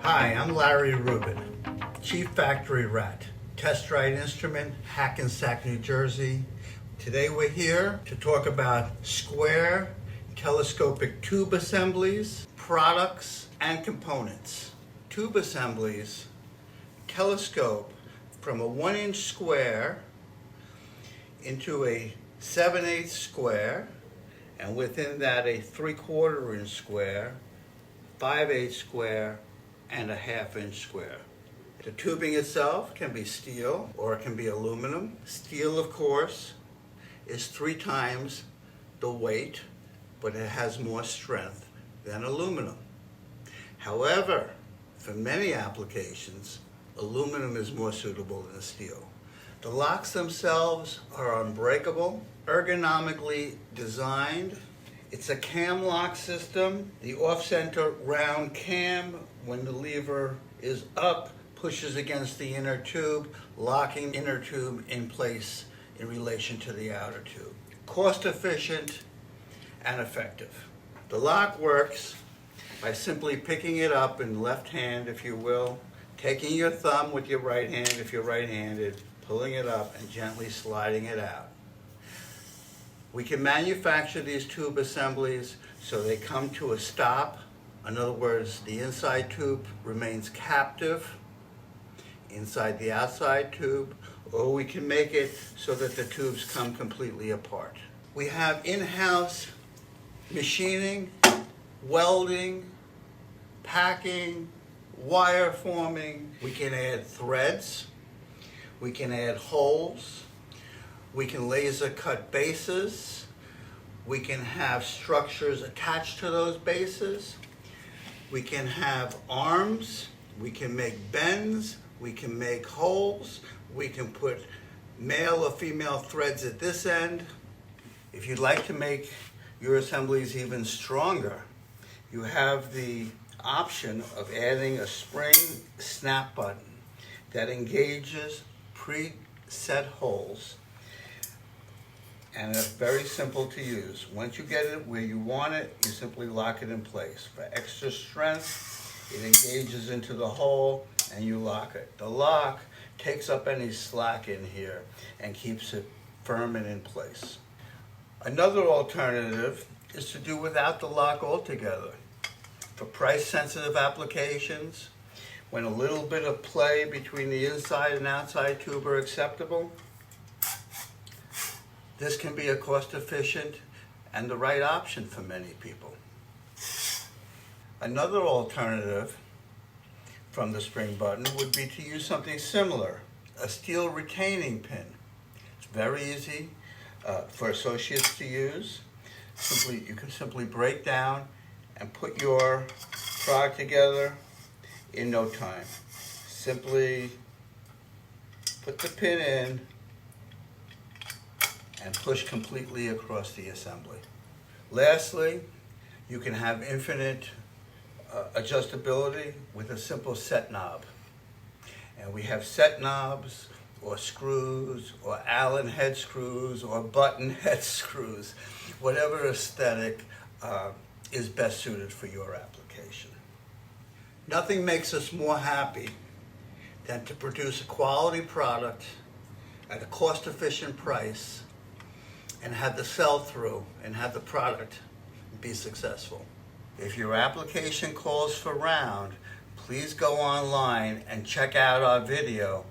Hi, I'm Larry Rubin, Chief Factory Rat, Testrite Instrument, Hackensack, New Jersey. Today we're here to talk about square telescopic tube assemblies, products, and components. Tube assemblies telescope from a 1-inch square into a 7/8 square, and within that a 3/4 inch square, 5/8 square, and a 1/2 inch square. The tubing itself can be steel or it can be aluminum. Steel, of course, is 3 times the weight, but it has more strength than aluminum. However, for many applications, aluminum is more suitable than steel. The locks themselves are unbreakable, ergonomically designed. It's a cam lock system. The off-center round cam, when the lever is up, pushes against the inner tube, locking inner tube in place in relation to the outer tube. Cost efficient and effective. The lock works by simply picking it up in left hand, if you will, taking your thumb with your right hand, if you're right-handed, pulling it up and gently sliding it out. We can manufacture these tube assemblies so they come to a stop. In other words, the inside tube remains captive inside the outside tube, or we can make it so that the tubes come completely apart. We have in-house machining, welding, packing, wire forming. We can add threads, we can add holes, we can laser cut bases, we can have structures attached to those bases, we can have arms, we can make bends, we can make holes, we can put male or female threads at this end. If you'd like to make your assemblies even stronger, you have the option of adding a spring snap button that engages preset holes, and it's very simple to use. Once you get it where you want it, you simply lock it in place. For extra strength, it engages into the hole and you lock it. The lock takes up any slack in here and keeps it firm and in place. Another alternative is to do without the lock altogether. For price-sensitive applications, when a little bit of play between the inside and outside tube are acceptable, this can be a cost-efficient and the right option for many people. Another alternative from the spring button would be to use something similar, a steel retaining pin. It's very easy for associates to use. You can simply break down and put your product together in no time. Simply put the pin in and push completely across the assembly. Lastly, you can have infinite adjustability with a simple set knob. And we have set knobs or screws or Allen head screws or button head screws, whatever aesthetic is best suited for your application. Nothing makes us more happy than to produce a quality product at a cost-efficient price and have the sell-through and have the product be successful. If your application calls for round, please go online and check out our video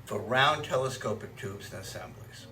for round telescopic tubes and assemblies.